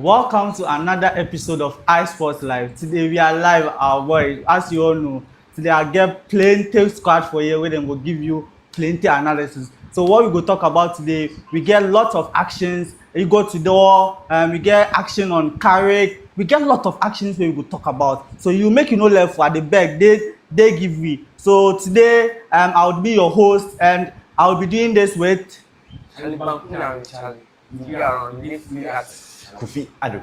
Welcome to another episode of iSPORTS Live. Today we are live, our boy. As you all know, today I get plenty squad for you where they will give you plenty analysis. So what we go talk about today, we get lots of actions. Igor Tudor, we get action on Carrick. We get a lot of actions where we go talk about. So you make left for the bag. They give me. So today I will be your host and I will be doing this with Charlie. We are on Ligue at Kofi Ado,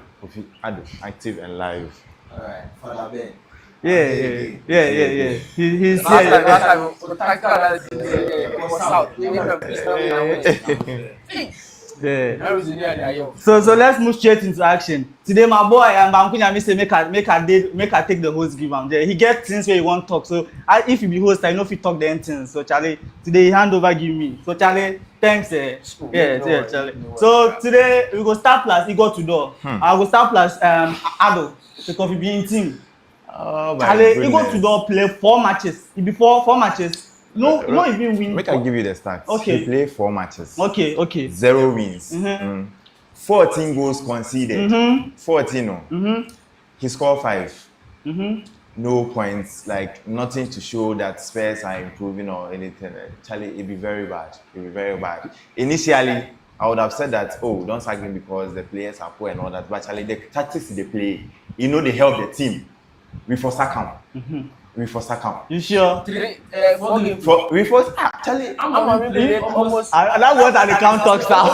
active and live. Alright, for that bed. Yeah. He's here. So let's move straight into action. Today, my boy Bamkunya say make I take the host give him there. He get things where he want talk. So if you be host, I know if you talk the things. So Charlie, today he hand over give me. So Charlie, thanks. Charlie. So today we go start plus Igor Tudor. I go start plus Ado because we be in team. Oh, Charlie, Igor Tudor play 4 matches. He be four matches. No, even win. Make I give you the stats. Okay. He played 4 matches. Okay. 0 wins. 14 goals conceded. 14 no. He scored 5. No points, like nothing to show that Spurs are improving or anything. Charlie, it'd be very bad. Initially, I would have said that, don't sack him because the players are poor and all that. But Charlie, the tactics they play, they help the team. We for sack him. You sure? Charlie, I'm almost. That's what the account talks now.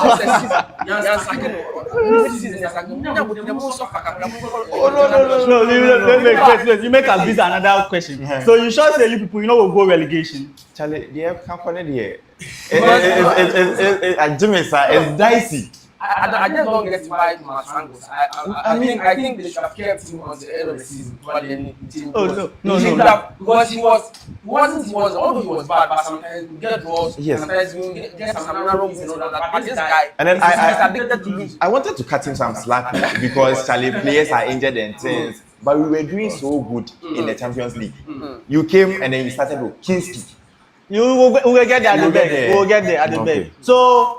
No. You make us busy another question. So you sure say you people, will go relegation? Charlie, the company here, it's dicey. I just don't get to buy my angles. I think they should have kept him on the end of the season. No. Because he was although he was bad, but sometimes we get draws. Yes. Sometimes we get some wrongs and all that. But this guy, and then he's addicted to lose. I wanted to cut him some slack because Charlie players are injured and things. But we were doing so good in the Champions League. You came and then you started with Kinski. We will get there at the back. We will get there at the back. So,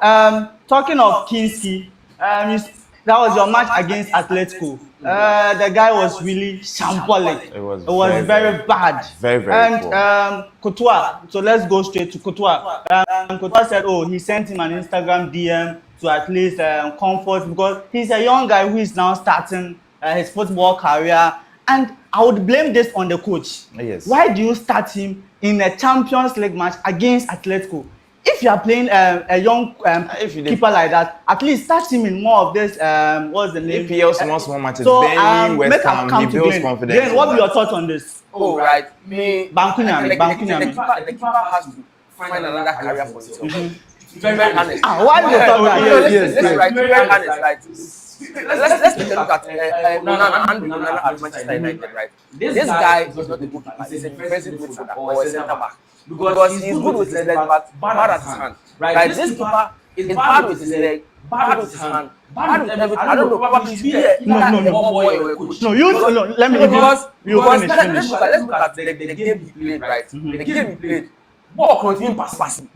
talking of Kinski, that was your match against Atletico. The guy was really shambolic. It was very bad. Very and Courtois. So let's go straight to Courtois. Courtois said, he sent him an Instagram DM to at least comfort because he's a young guy who is now starting his football career. And I would blame this on the coach. Yes. Why do you start him in a Champions League match against Atletico? If you are playing a young keeper like that, at least start him in more of this. What's the name? EPL small matches. So West Ham, he builds confidence. Then what be your thoughts on this? Oh right, me. Bankunyami. The keeper has to find another career for himself. Very honest. Why do you talk that? Yes. Very honest, right? Let's take a look at Onana at Manchester United, right? This guy is not a goalkeeper. He's a defensive midfielder or a centre back because he's good with his leg, but bad at his hand. Right? This keeper is bad with his leg, bad with his hand, bad with everything. I don't know. Probably he's No. Let me because let's look at the game he played, right? The game he played, ball continuing passing.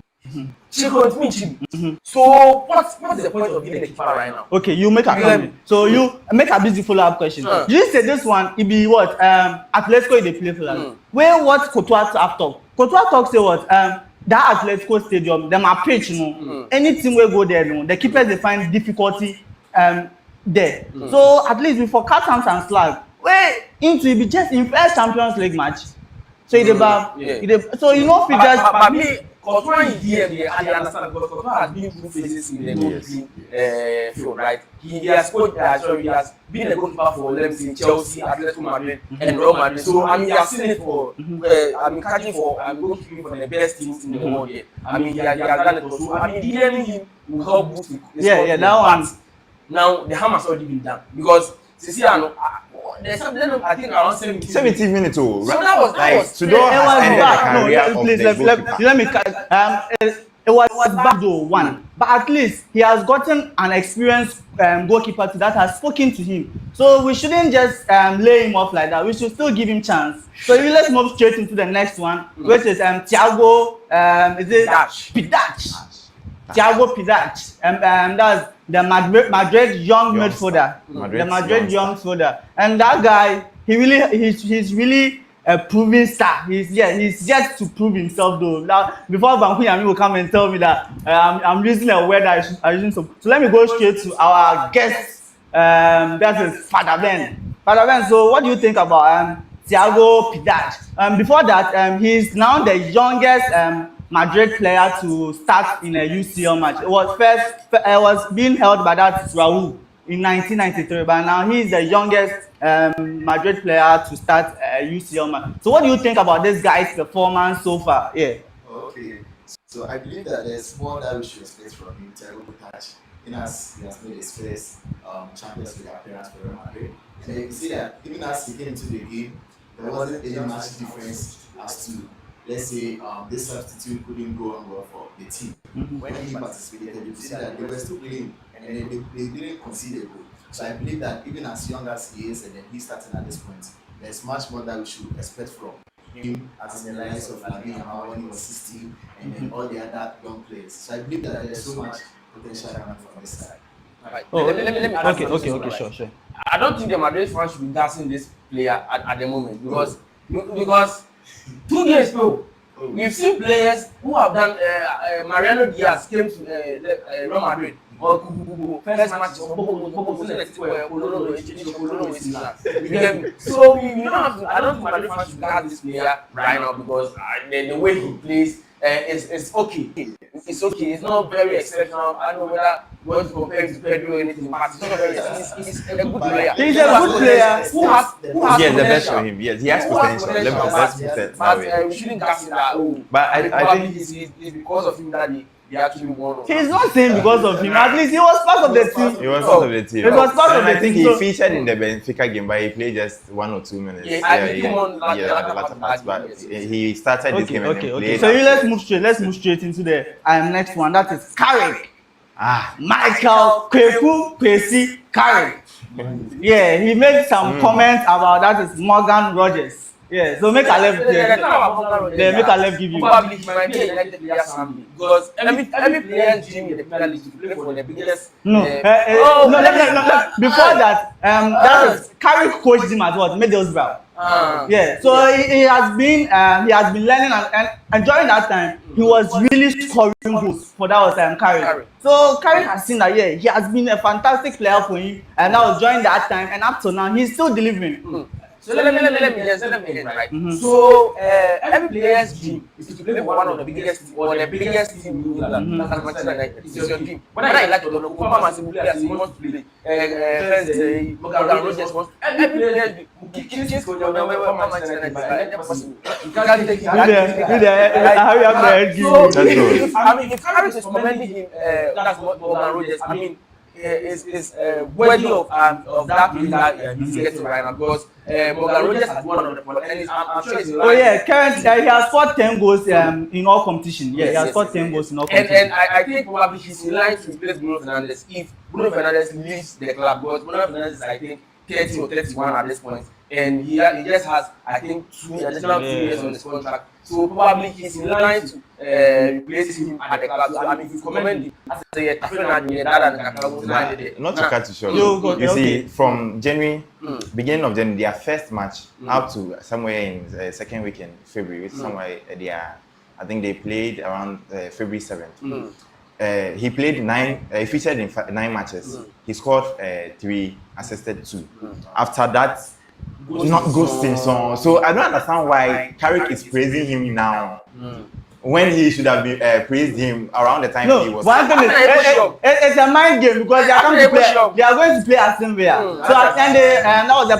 She continuing. So what's the point of giving the keeper right now? Okay, you make a comment. So you make a busy follow-up question. You say this one, it be what? Atletico they play for that. Where what Courtois after? Courtois talk say what? That Atletico stadium, them are pitch, any team will go there, the keepers they find difficulty there. So at least before cut hands and slag, where into it be just in first Champions League match. So so you know if you just Courtois in DM, I understand because Courtois has been through phases in the goalkeeping field, right? He has he has been a goalkeeper for in Chelsea, Atletico Madrid, and Real Madrid. So he has seen it for catching for goalkeeping for the best teams in the world. He has done it also. DMing him will help boost the that one. Now the harm has already been done because there's something I think around 70 minutes old. So that was Tudor has ended the career of the let me it was bad though, one. But at least he has gotten an experienced goalkeeper that has spoken to him. So we shouldn't just lay him off like that. We should still give him chance. So let's move straight into the next one, which is Thiago. Is it Dash? Thiago Pizarro, and that's the Madrid young midfielder. The Madrid young midfielder. And that guy, he's really a proven star. He's yet to prove himself though. Now, before Banku will come and tell me that I'm using a word I using so let me go straight to our guest. That is Father Ben. Father Ben, so what do you think about Thiago Pizarro? Before that, he's now the youngest Madrid player to start in a UCL match. It was being held by that Raul in 1993, but now he's the youngest Madrid player to start a UCL match. So what do you think about this guy's performance so far? Yeah. Okay. So I believe that there's more that we should expect from him, Thiago Pizarro, in as he has made his first Champions League appearance for Real Madrid. And you can see that even as he came into the game, there wasn't any much difference as to, let's say, this substitute couldn't go on well for the team. When he participated, you see that they were still playing and they didn't concede a goal. So I believe that even as young as he is and then he's starting at this point, there's much more that we should expect from him as in the likes of Lamine when he was 16 and then all the other young players. So I believe that there's so much potential coming from this side. Right. Oh, let me okay, sure. I don't think the Madrid fans should be gassing this player at the moment because 2 games ago, we've seen players who have done. Mariano Diaz came to Real Madrid. First match, so you don't have to. I don't think Madrid fans should gas this player right now because the way he plays is okay. It's okay. It's not very exceptional. I don't know whether you want to compare it to Pedro or anything, but it's not very. He's a good player. He's a good player. Who has yes, the best for him. Yes, he has potential. Let's put it that way. But we shouldn't gas it that. But I think it's because of him that they actually won. He's not saying because of him. At least he was part of the team. he was part of the team. He was part of the I think team. he featured in the Benfica game, but he played just 1 or 2 minutes. Yeah, I think the latter part. But he started this game and then played. So let's move straight into the next one. That is Carrick. Michael Carrick. Yeah, he made some comments about that is Morgan Rogers. Yeah, so make a left give you. Probably he might be a United player someday because every player dream in the Premier League to play for the biggest. No. Before that, that is Carrick coached him at what? Middlesbrough. Yeah, so he has been learning and during that time he was really scoring goals for that was Carrick. So Carrick has seen that he has been a fantastic player for him and that was during that time and up to now he's still delivering. So let me end right. So every player's dream is to play for one of the biggest or the biggest team in England. That's Manchester United. It's your dream. Whether you like to or not, Obama as a player, he wants to play. Morgan Rogers wants. Every player keeps going on Manchester United. You can't take him. I mean, if Carrick is commending him, that's what Morgan Rogers. I mean. Is worthy of that play that he's getting right now because Morgan Rogers has won on the point and I'm sure he's currently he has scored 10 goals in all competition. He has scored 10 goals in all competition. And I think probably he's in line to replace Bruno Fernandes if Bruno Fernandes leaves the club because Bruno Fernandes is I think 30 or 31 at this point and he just has I think 2 years on his contract. So probably he's in line to replace him at the club. So, I mean, if you commend him, as I say, not to cut you short. You see, from January, beginning of January, their first match up to somewhere in second week in February, which somewhere I think they played around February 7th. He played 9. He featured in 9 matches. He scored 3, assisted 2. After that. Not ghosting so I don't understand why Carrick is praising him now when he should have been praised him around the time he was. One thing is, it's a mind game because they are going to play. They are going to play Aston Villa. So at the end, that was the.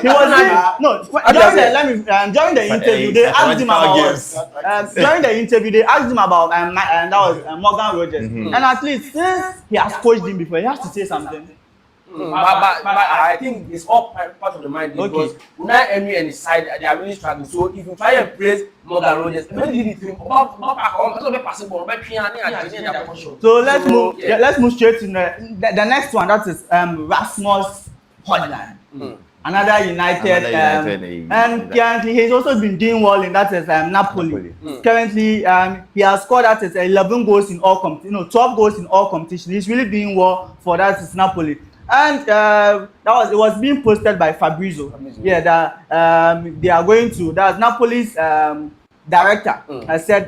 He was during the interview they asked him about during the interview they asked him about and that was Morgan Rogers and at least since he has coached him before he has to say something. But I think it's all part of the mind because Unai Emery and his side they are really struggling. So if you try and praise Morgan Rogers, so let's move straight to the next one. That is Rasmus Højlund. another United, and currently he's also been doing well in that is Napoli. Currently, he has scored that is 11 goals in all 12 goals in all competitions. He's really doing well for that is Napoli. And it was being posted by Fabrizio. Yeah, that they are going to. That's Napoli's director has said,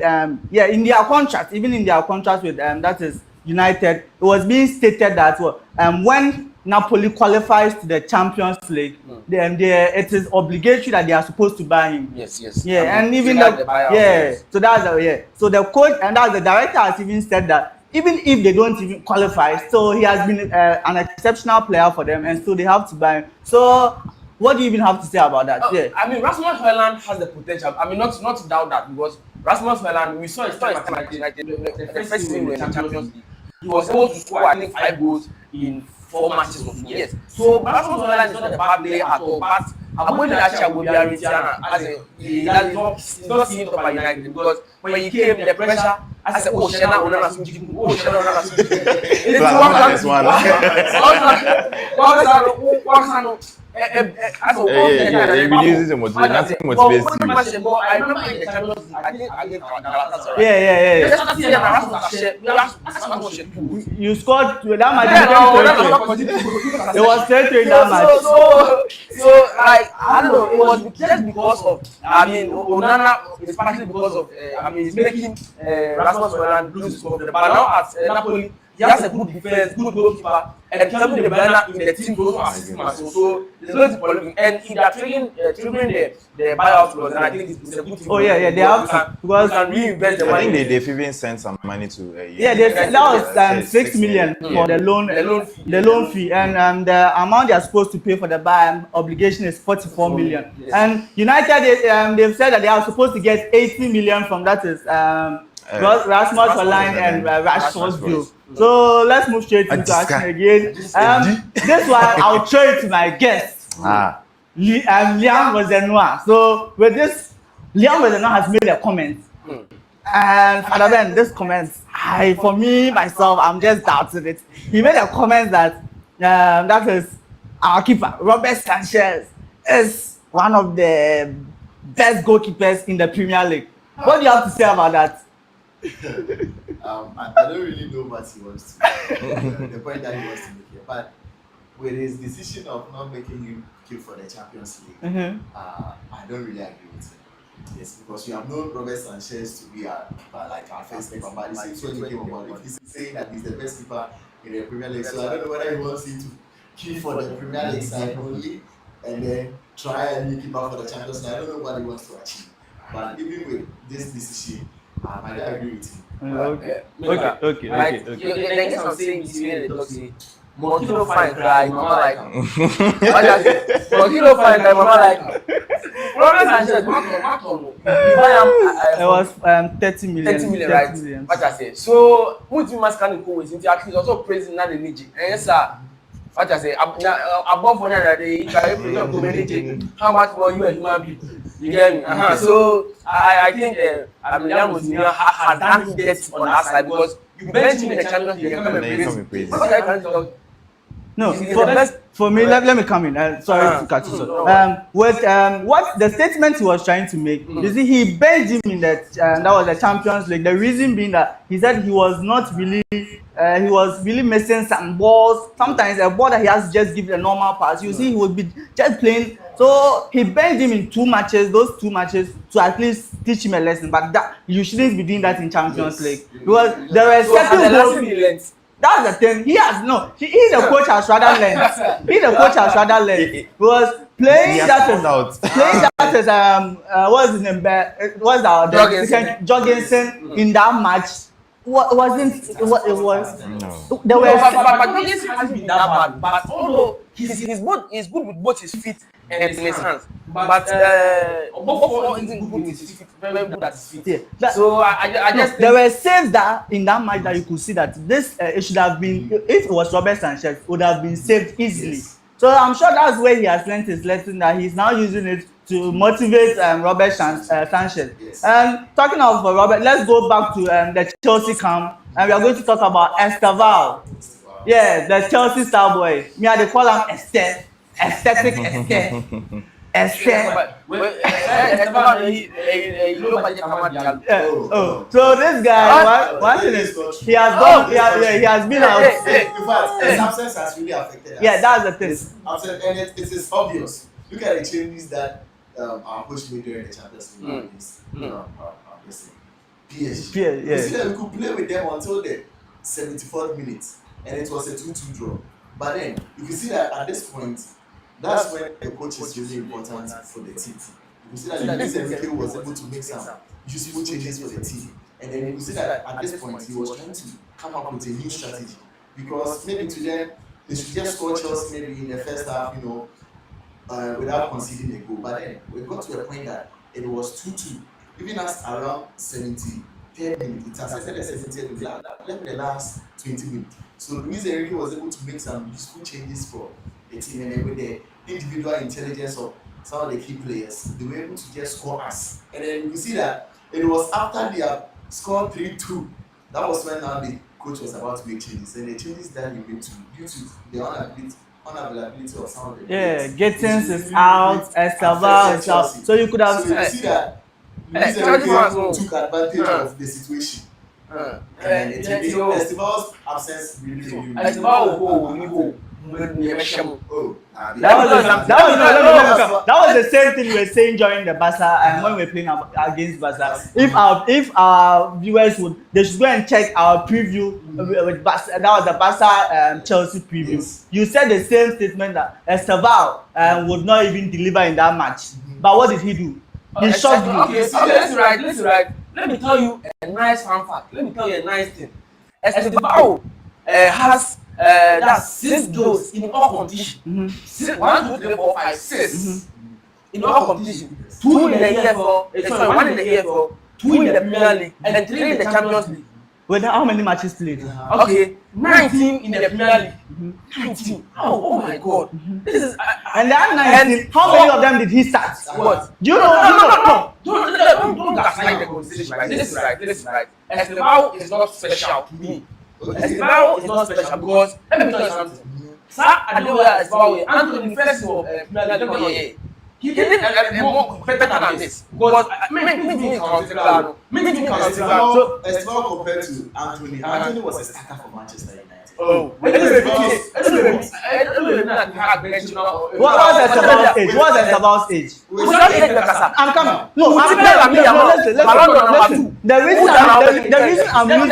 yeah, in their contract, even in their contract with that is United, it was being stated that when Napoli qualifies to the Champions League, then it is obligatory that they are supposed to buy him. Yes. Yeah, and even so that's so the coach and that's the director has even said that even if they don't even qualify, so he has been an exceptional player for them, and so they have to buy him. So what do you even have to say about that? I mean, Rasmus Højlund has the potential. I mean, not to doubt that, because Rasmus Højlund, we saw his time at United, the first season in the Champions League, he was able to score, I think, 5 goals in 4 matches of 4 years. So Rasmus Højlund is not a bad player at all, but I'm going to actually be a Retiana as he's not seen top at United, because when he came, the pressure, I said, oh, Shena, Onana, Suji, oh, Shena, Onana, Suji. It's one. It reduces the motivation. Nothing motivates you. I remember in the Champions League, I think against Galatasaray. You scored that match. It was 3-3 in that match. So like, I don't know, it was just because of, I mean, Onana is partly because of, I mean, he's making Rasmus Højlund lose his confidence. But now at Napoli, he has a good defense, good goalkeeper, and Kevin De Bruyne in the team goes to assist him. So there's no problem. And if they are triggering the buyout clause, and I think it's a good thing. Oh yeah, they have to, because can reinvest the money. I think they've even sent some money to. That was 6 million for the loan fee, and the amount they are supposed to pay for the buy obligation is 44 million. Yes. And United, they've said that they are supposed to get 80 million from that is Rasmus Højlund and Rasmus Højlund. So let's move straight into action again. This one I'll show it to my guest, Liam Wezenoa. So with this, Liam Wezenoa has made a comment, and Father Ben, this comment, for me myself, I'm just doubting it. He made a comment that that is our keeper, Robert Sanchez, is one of the best goalkeepers in the Premier League. What do you have to say about that? I don't really know what he wants to the point that he wants to make here, but with his decision of not making him keep for the Champions League, I don't really agree with him. Yes, because we have known Robert Sanchez to be our first keeper, but this is when he came about it. He's saying that he's the best keeper in the Premier League, so I don't know whether he wants him to keep for the Premier League side only and then try a new keeper for the Champions League. I don't know what he wants to achieve, but even with this decision, I don't agree with him. Okay. Like, the guess I'm saying is the talk say, Monkey fine cry, mama like. Monkey fine cry, mama like. Robert Sanchez, it was 30 million. 30 million, right? 30 million. What I say. So, what you must kind of go with it, actually also praising that the Ligue. And yes, sir. What I say, above 100, they try to manage how much more you and human being. You get me? So I think Liam Wezenoa has done this on that side, because you bench him in the Champions League, come and praise. No, for me, let me come in. Sorry to cut you short. With what the statement he was trying to make, you see, he benched him in that was the Champions League. The reason being that he said he was really missing some balls. Sometimes a ball that he has to just give a normal pass. You see, he would be just playing. So he benched him in 2 matches. Those 2 matches to at least teach him a lesson. But that you shouldn't be doing that in Champions League, because there were certain goals. That's the thing. He the coach has rather learned. Because playing that is what's his name? What's our Jorgensen in that match? Wasn't what it was? No. There were. But Jorgensen hasn't been that bad. But although he's good with both his feet and his hands. But both isn't good with his feet. Very good at his feet. Yeah. So I just there were saves that in that match that you could see that this it should have been, if it was Robert Sanchez, would have been saved easily. Yes. So I'm sure that's where he has learned his lesson, that he's now using it to motivate Robert Sanchez. Yes. And talking of Robert, let's go back to the Chelsea camp, and we are going to talk about Estevão. Yeah, the Chelsea star boy. Me, I call him Estevão. aesthetic Estevão. So this guy, one thing is, he has been out. In fact, his absence has really affected us. Yeah, that's the thing. And it is obvious. Look at the changes that our coach made during the Champions League. PSG. Yeah. You see that we could play with them until the 74th minute, and it was a 2-2 draw. But then you can see that at this point, that's when the coach is really important for the team. You can see that Luis Enrique was able to make some useful changes for the team, and then you can see that at this point he was trying to come up with a new strategy, because maybe to them they should just score Chelsea maybe in the first half, without conceding a goal. But then we got to a point that it was 2-2. Even as around 73rd minute, it has ended at 70th minute, left the last 20 minutes. So Luis Enrique was able to make some useful changes for the team, and then with the individual intelligence of some of the key players, they were able to just score us. And then you see that it was after they had scored 3-2, that was when now the coach was about to make changes, and the changes that he made due to the unavailability of some of the players. Gittins is out, Estevão is out. So you could have. So you see that Luis Enrique took advantage of the situation. And Estevão's absence really. That was the same thing we were saying during the Barca and when we were playing against Barca. If our viewers they should go and check our preview with Barca. That was the Barca Chelsea preview. Yes. You said the same statement that Estevão would not even deliver in that match. but what did he do? He shot you. Okay, let's right. Let me tell you a nice fun fact. Let me tell you a nice thing. Estevão has that's 6 goals in all competitions. 1, 2, 3, 4, 5, 6 in all competitions. 2 in the EFL, sorry, 1 in the EFL, 2 in the Premier League, and 3 in the Champions League. Well, how many matches played? Okay, 19 in the Premier League. 19. Oh my God. This is and that 19. How many of them did he start? What? Do you know? Don't gaslight the conversation. This is right. Estevão is not special to me. Estevão is not special because let me tell you something. Sir, I know where Estevão. Anthony first of Premier League. He did more better than this because so Estevão compared to Anthony. Anthony was a starter for Manchester United. Oh, what was Estevão's age? I'm coming. No, listen. The reason I'm using.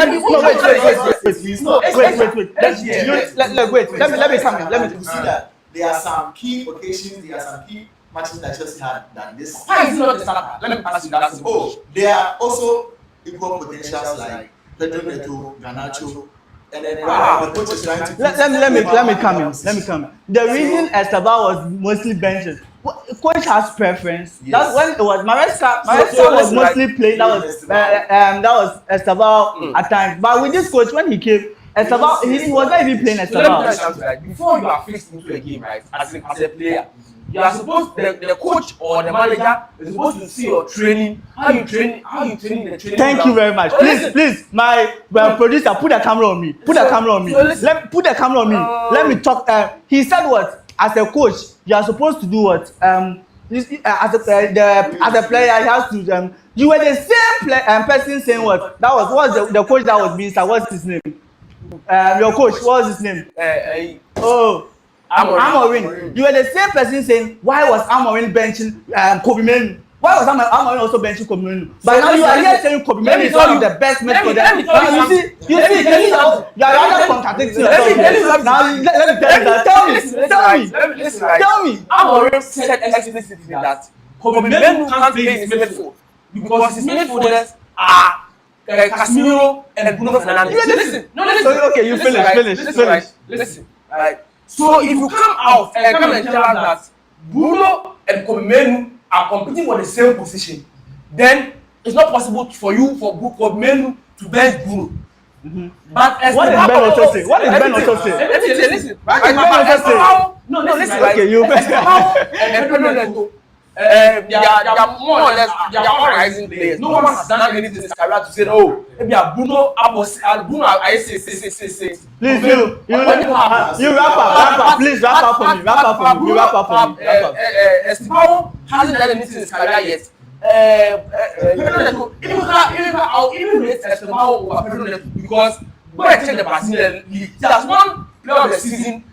Wait. Let me come in. Let me see that there are some key occasions. There are some key matches that Chelsea had than this. Why is he not the starter? Let me ask you that. Oh, there are also equal potentials like Pedro Neto, Garnacho, and then the coach is trying to. Let me come in. The reason Estevão was mostly benches. Coach has preference. Yes. That's when it was Maresca was mostly playing. That was Estevão at times. But with this coach, when he came, Estevão he was not even playing Estevão. Before you are fixed into a game, right? As a player. You are supposed the coach or the manager is supposed to see your training, how you training the training. Thank you very much. Please, my producer, put the camera on me. Put the camera on me. Let me talk. He said what? As a coach, you are supposed to do what? As a player, he has to. You were the same person saying what? That was the coach that was being said. What's his name? Your coach. What was his name? Amorim. You were the same person saying, why was Amorim benching Kobe Menu? Why was Amorim also benching Kobe Menu? But now you are here saying Kobe Menu is one of the best men for them. You see, you are rather contradicting yourself. Now, let me tell you that. Tell me. Amorim said explicitly that Kobe Menu can't play in his midfield because his midfielders are Casemiro and Bruno Fernandes. Listen. Okay, you finish. Listen. Alright. So if you come out and come and tell us that Bruno and Kobe Menu are competing for the same position, then it's not possible for Kobe Menu to bench Bruno. But what did Ben also say? Listen. No, listen. Okay, you Estevão and Pedro Neto they are more or less they are all rising players. No one has done anything in his career to say, oh, maybe Bruno I say. Please, you wrap up. Please wrap up for me. Wrap up for me. Estevão hasn't done anything in his career yet. Even rate Estevão over Pedro Neto because go and check the Brazilian league. He has won player of the season,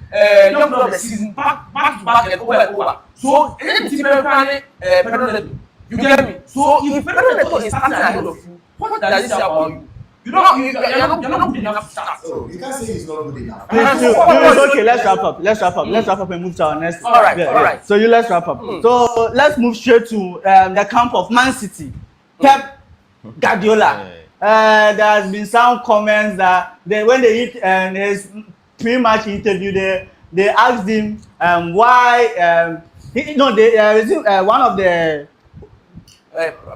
young player of the season, back to back and over. So anything Pedro Neto, you get me? So if Pedro Neto is starting ahead of you, what does it say about you? You're not good enough to start. So you can't say he's not good enough. Okay, let's wrap up. Let's wrap up and move to our next. All right. So let's wrap up. So let's move straight to the camp of Man City. Pep Guardiola. There has been some comments that when they hit his pre-match interview, they asked him why. One of the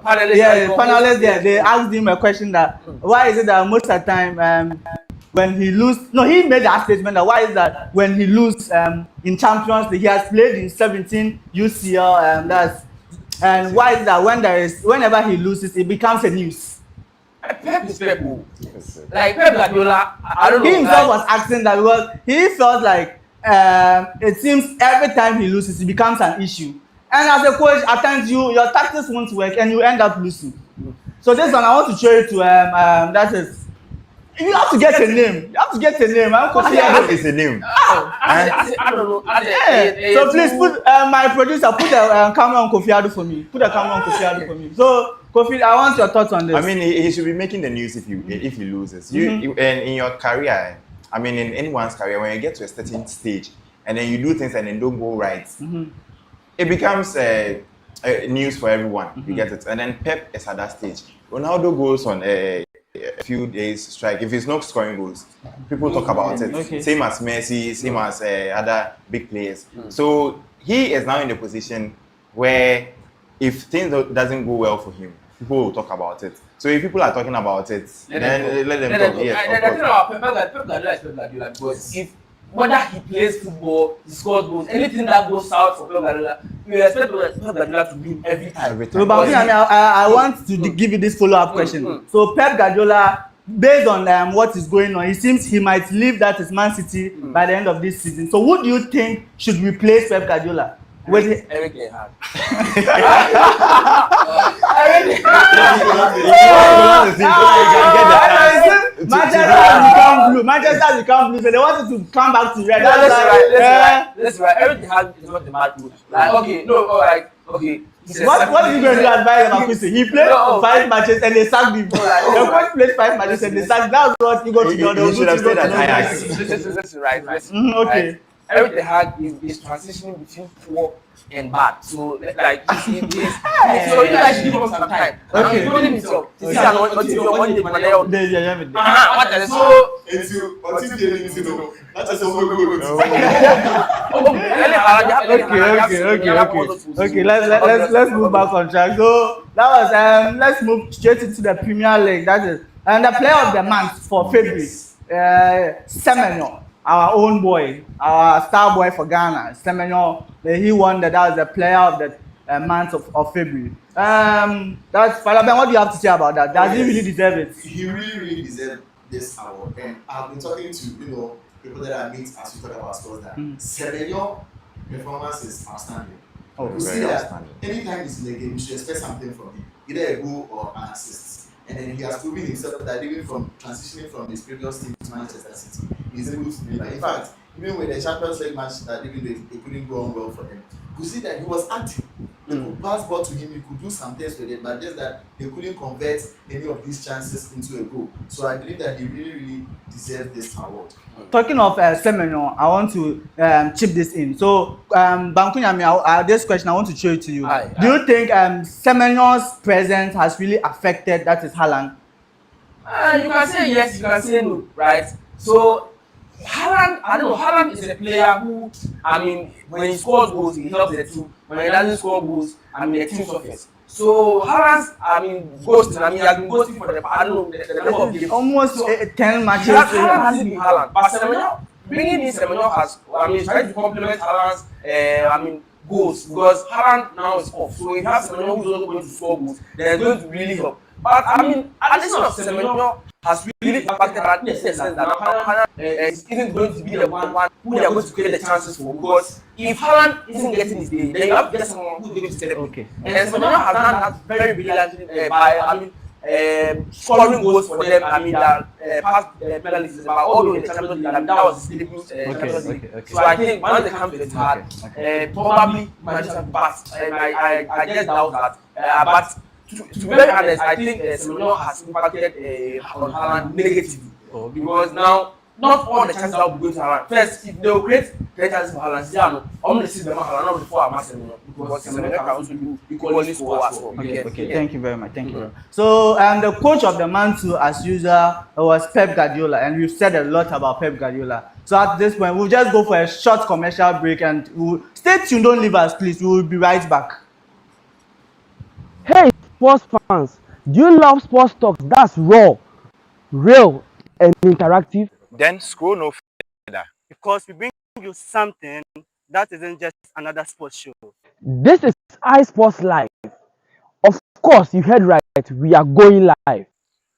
panelists there, they asked him a question that why is it that most of the time when he he made that statement that why is that when he loses in Champions League, he has played in 17 UCL and why is that whenever he loses it becomes a news. Pep is Pep. Like Pep Guardiola, I don't know. He himself was asking that because he felt like it seems every time he loses it becomes an issue. And as a coach, at times your tactics won't work and you end up losing. So this one I want to show you to that is you have to get a name. Kofi is a name. I don't know. So please put my producer put the camera on Kofi Adu for me. Put the camera on Kofi Adu for me. So Kofi, I want your thoughts on this. I mean, he should be making the news if he loses. You and in your career, I mean, in anyone's career, when you get to a certain stage and then you do things and then don't go right, it becomes news for everyone. You get it, and then Pep is at that stage. Ronaldo goes on a few days strike. If he's not scoring goals, people talk about it. Okay. Same as Messi, same as other big players. So he is now in the position where if things doesn't go well for him, people will talk about it. So if people are talking about it, then let them talk. Yes, Pep Guardiola because if whether he plays football, he scores goals, anything that goes south for Pep Guardiola, you expect Pep Guardiola to win every time. So, but I want to give you this follow-up question. So Pep Guardiola, based on what is going on, it seems he might leave that is Man City by the end of this season. So who do you think should replace Pep Guardiola? Eric Ten Hag. Manchester has become blue, so they wanted to come back to red. That's right. Eric Ten Hag is not the mad coach. Like, okay. What are you going to advise about Chrissy? He played 5 matches and they sacked him. The coach played 5 matches and they sacked him. That's what Igor Tudor. He should have stayed at Ajax. That's right. Okay. Eric Ten Hag is transitioning between poor and bad. So like so you guys should give him some time. Okay. Until you're money the money out. Okay, let's move back on track. So that was let's move straight into the Premier League. That is the player of the month for February, Semenyo. Our own boy, our star boy for Ghana, Semenyo, he won that was the player of the month of February. That's Father Ben, what do you have to say about that? Does he really deserve it? He really deserves this award. And I've been talking to people that I meet as we talk about Spurs that Semenyo performance is outstanding. Oh, you see very that outstanding. anytime he's in the game, you should expect something from him, either a goal or an assist. And then he has proven himself that even from transitioning from his previous team to Manchester City, he's able to deliver. In fact, even with the Champions League match that even they couldn't go on well for them, you see that he was active. They could pass ball to him, he could do some things with it, but just that they couldn't convert any of these chances into a goal. So I believe that he really deserves this award. Talking of Semenyo, I want to chip this in. So, Bankunyami, this question I want to show it to you. Do you think Semenyo's presence has really affected that is Haaland? You can say yes, you can say no, right? So, Haaland is a player who, I mean, when he scores goals, he helps the team. When he doesn't score goals, I mean, the team suffers. So Haaland's, ghosting. He has been ghosting for the number of games. Almost 10 matches. Haaland hasn't been Haaland. But Semenyo, bringing in Semenyo has, trying to complement Haaland's, goals because Haaland now is off. So if you have Semenyo who's also going to score goals, then it's going to really help. But I mean, addition of Semenyo has really impacted Haaland in the sense that now Haaland isn't going to be the one who they are going to create the chances for. Because if Haaland isn't getting his day, then you have to get someone who's going to step in. Okay. And Semenyo has done that very brilliantly by scoring goals for them. I mean, that past penalties, but although in the Champions League, that was his debut Champions League. So I think once they come to the third, probably Manchester pass. I just doubt that. But to be very honest, I think Semenyo has impacted on Haaland negatively because now not all the chances that will be going to Haaland. First, if they will create 10 chances for Haaland, I'm going to see them Haaland not before I'm Semenyo because Semenyo can also do equally score as well. Okay. Thank you very much. Thank you. Very much. So the coach of the man too, as usual, was Pep Guardiola, and we've said a lot about Pep Guardiola. So at this point, we'll just go for a short commercial break, and we'll stay tuned. Don't leave us, please. We will be right back. Hey, sports fans, do you love sports talks that's raw, real, and interactive? Then scroll no further. Because we bring you something that isn't just another sports show. This is iSPORTS Live. Of course, you heard right, we are going live.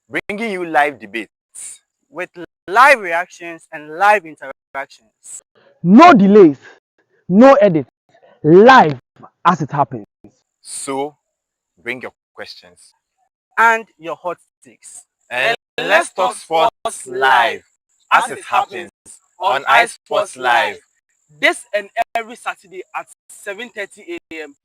Bringing you live debates. With live reactions and live interactions. No delays, no edits, live as it happens. So, bring your questions. And your hot takes. And let's talk sports live as it happens on iSPORTS Live. This and every Saturday at 7:30 a.m.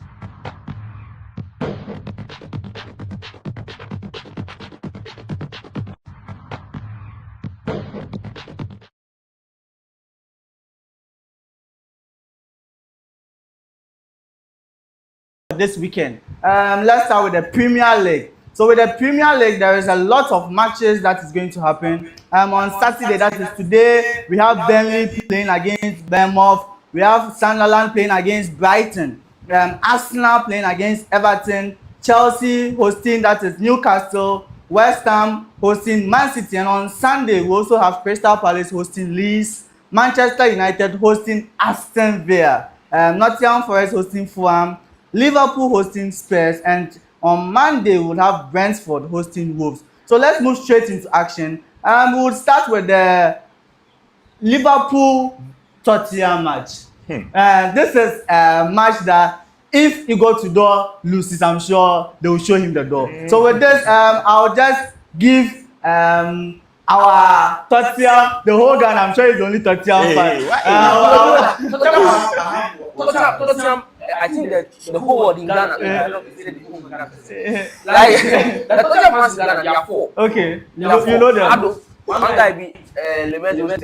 This weekend, let's start with the Premier League. So with the Premier League, there is a lot of matches that is going to happen. On Saturday, that is today, we have Burnley playing against Bournemouth. We have Sunderland playing against Brighton. Arsenal playing against Everton. Chelsea hosting, that is Newcastle. West Ham hosting Man City. And on Sunday, we also have Crystal Palace hosting Leeds. Manchester United hosting Aston Villa. Nottingham Forest hosting Fulham. Liverpool hosting Spurs, and on Monday we'll have Brentford hosting Wolves. So let's move straight into action. We'll start with the Liverpool Tottenham match. This is a match that if Igor Tudor loses, I'm sure they will show him the door. So with this, I'll just give our Tottenham the whole gun. I'm sure he's the only Tottenham fan. Tottenham, I think that the whole world in Ghana, like the Tottenham fans in Ghana, they are four. Okay, you know them. One guy be Lemete,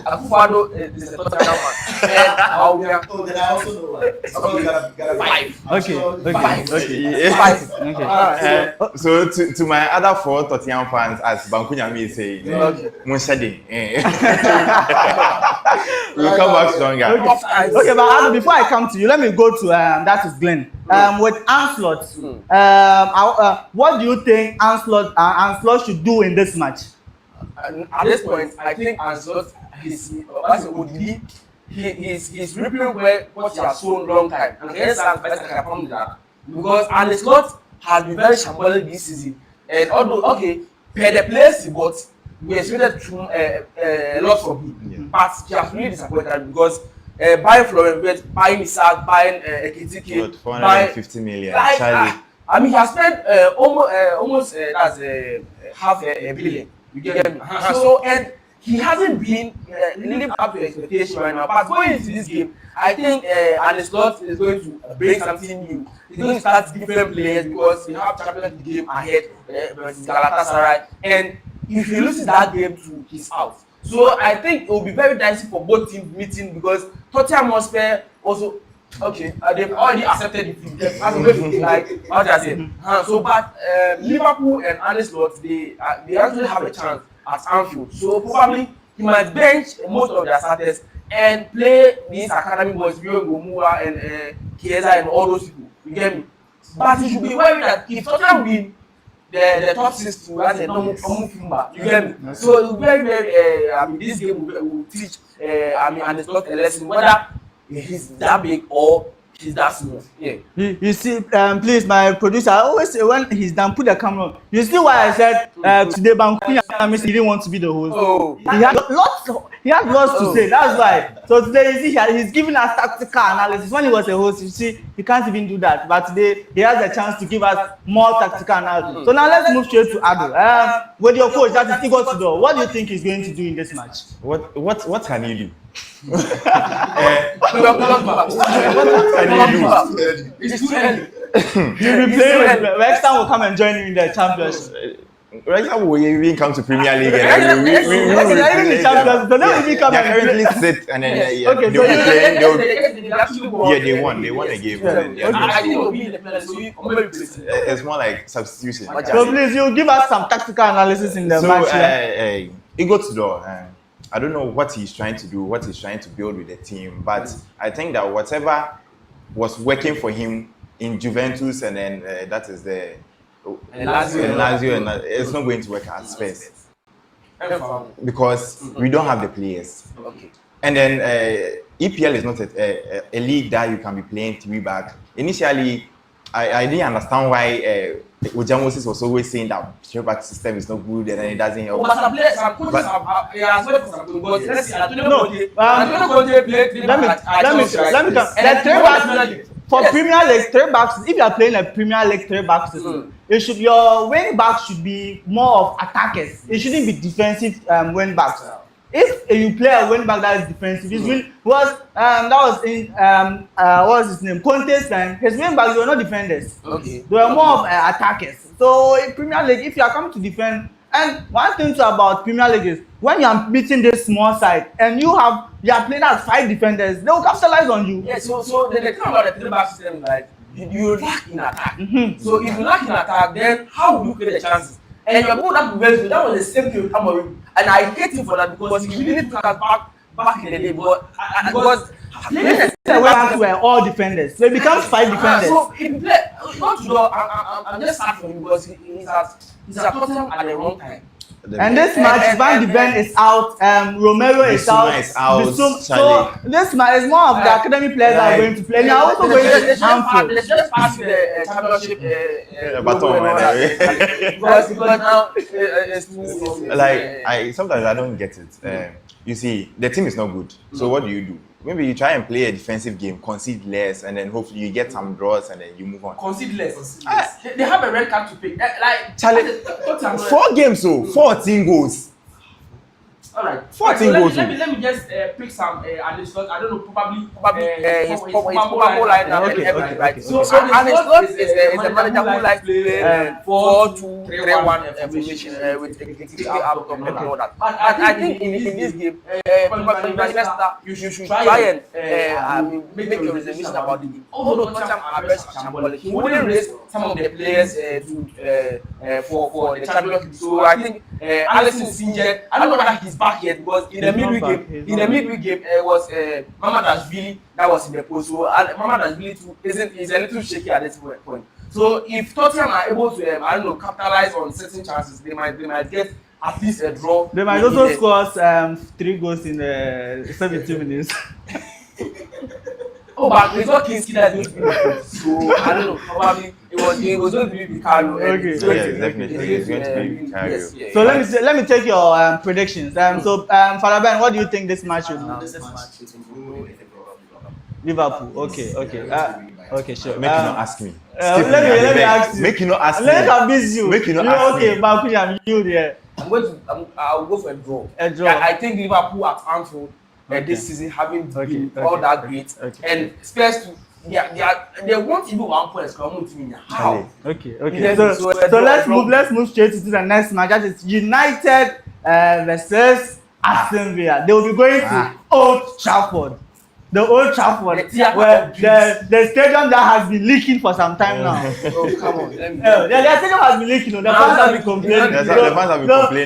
Akufado is a Tottenham fan. And then I also know five. So to my other four Tottenham fans, as Bankunyami is saying, Munshadi. We'll come back stronger. Okay, but before I come to you, let me go to that is Glenn. With Arne Slot, what do you think Arne Slot should do in this match? At this point, I think Arne Slot, he's reaping what he has shown long time. And hence, I'm best I can come that. Because Arne Slot has been very shambolic this season. And although, okay, per the players he got, we expected a lot from him. But he has really disappointed because buying Florian Wirtz, buying Isaac, buying Ekitike, 450 million. I mean, he has spent almost that's half a billion. You get me? So, and he hasn't been living up to expectation right now. But going into this game, I think Arne Slot is going to bring something new. He's going to start different players because we have Champions League game ahead versus Galatasaray. And if he loses that game too, he's out. So I think it will be very dicey for both teams meeting because Tottenham Hotspur also they've already accepted defeat. Like how do I say? So but Liverpool and Arne Slot they actually have a chance at Anfield. So probably he might bench most of their starters and play these academy boys, Rio Gomua and Chiesa and all those people. You get me? But he should be worried that if Tottenham win the top 6 to as a normal Fumba, you get me? So it will be very, I mean, this game will teach, Arne Slot a lesson whether he's that big or he's that small. Yeah. You see, please, my producer, I always say when he's done, put the camera on. You see why I said today Bankunya he didn't want to be the host. Oh. He had lots to say. That's why. So today, you see, he's giving us tactical analysis. When he was a host, you see, he can't even do that. But today, he has a chance to give us more tactical analysis. So now let's move straight to Ado. With your coach, that is Igor Tudor. What do you think he's going to do in this match? What can he do? What can he do? It's too early. You'll be playing. West Ham will come and join you in the championship. Right now, we even come to Premier League and They currently sit and then they won the game. It's more like substitution. So please, you give us some tactical analysis in the match. Igor Tudor, I don't know what he's trying to do, what he's trying to build with the team, but I think that whatever was working for him in Juventus and then that is the Lazio, and it's not going to work at Spurs because we don't have the players. Okay. And then EPL is not a league that you can be playing 3 back. Initially, I didn't understand why Ojamos was always saying that 3 back system is not good and then it doesn't help. Let me for Premier League 3 backs, if you are playing a Premier League 3 back system, your wing backs should be more of attackers. It shouldn't be defensive wing backs. If you play a wing back that is defensive, that was in what was his name? Conte's time. His wing backs were not defenders. Okay. They were more of attackers. So in Premier League, if you are coming to defend, and one thing too about Premier League is when you are beating this small side and you are playing as 5 defenders, they will capitalize on you. Yeah. So the thing about the 3 back system, like you lack in attack. So if you lack in attack, then how will you create the chances? And your goal that was the same thing with Amorim, and I hate him for that because he really took us back in the day. But because we were all defenders, so it becomes 5 defenders. So if you play, I'm just sad for him because he's at Tottenham at the wrong time. And this match, Van de Ven is out, Romero is out. So this match is more of the academy players that are going to play. Now also going to Anfield. Let's just pass the championship because now sometimes I don't get it. You see, the team is not good. So what do? Maybe you try and play a defensive game, concede less, and then hopefully you get some draws and then you move on. Concede less. They have a red card to pick. Charlie, 4 games, 14 goals. All right. 14 goals. Let me just pick some Arne Slot. I don't know, probably his probable line. Right. So Arne Slot is a manager who likes play 4-2-3-1 formation with a out of all that. But I think in this game, you should try and make a reservation about the game. Although Tottenham are very shambolic, he wouldn't raise some of the players for the Champions League. So I think Alisson is injured. I don't know whether he's back yet because in the midweek game was Mamadashvili that was in the post. So Mamadashvili too is a little shaky at this point. So if Tottenham are able to capitalize on certain chances, they might get at least a draw. They might also score 3 goals in 72 minutes. Oh, but it's not Kinski that's going to be the so I don't know. Probably it was going to be Vicario. Okay. Yes, definitely. It's going to be Vicario. Yes. So let me take your predictions. So Father Ben, what do you think this match will be? This match it will go in favor of Liverpool. Okay. Okay, sure. Make you not ask me. Let me ask you. Make you not ask me. Let me miss you. Make you not ask me. Okay, Bakuya, you there. I'll go for a draw. A draw. I think Liverpool at Anfield this season having been all that great, and Spurs too. They want even 1 point. How? Okay. So let's move straight to the next match. That is United versus Aston Villa. They will be going to Old Trafford. The Old Trafford, where the stadium that has been leaking for some time now. Oh, come on. The stadium has been leaking. The fans have been complaining.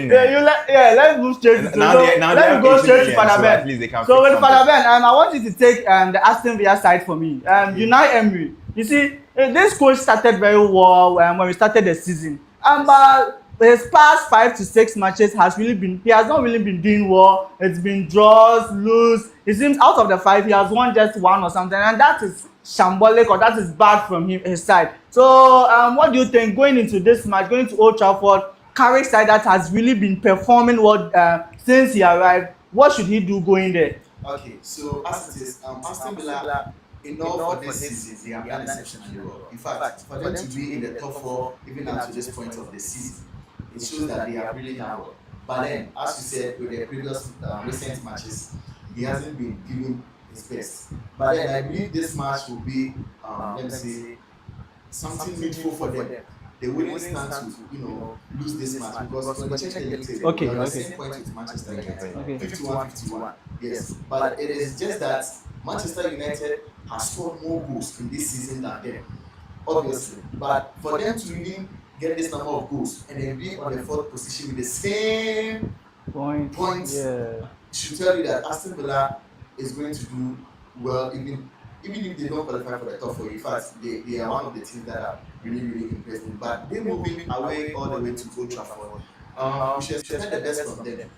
Let's move straight to let me go straight to Father Ben. So with Father Ben, I want you to take the Aston Villa side for me. Unai Emery. You see, this coach started very well when we started the season. But his past 5 to 6 matches he has not really been doing well. It's been draws, lose. It seems out of the 5 he has won just 1 or something, and that is shambolic, or that is bad from his side. So what do you think going into this match, going to Old Trafford, Carrick's side that has really been performing well since he arrived? What should he do going there? Okay, so as it is, Aston Villa, in all for this season, they have done exceptionally well. In fact, for them to be in the top 4, even up to this point of the season, it shows that they have really done well. But then, as you said, with the previous recent matches, he hasn't been giving his best. But then I believe this match will be, let me say, something needful for them. They wouldn't stand to, lose this match because when they check the league table, they are on the same point with Manchester United, 51-51. Yes, but it is just that Manchester United has scored more goals in this season than them, obviously. But for them to really get this number of goals and then be on the 4th position with the same points, should tell you that Aston Villa is going to do well, even if they don't qualify for the top 4. In fact, they are one of the teams that are really impressed me. But they're moving away all the way to Old Trafford. We should expect the best from them.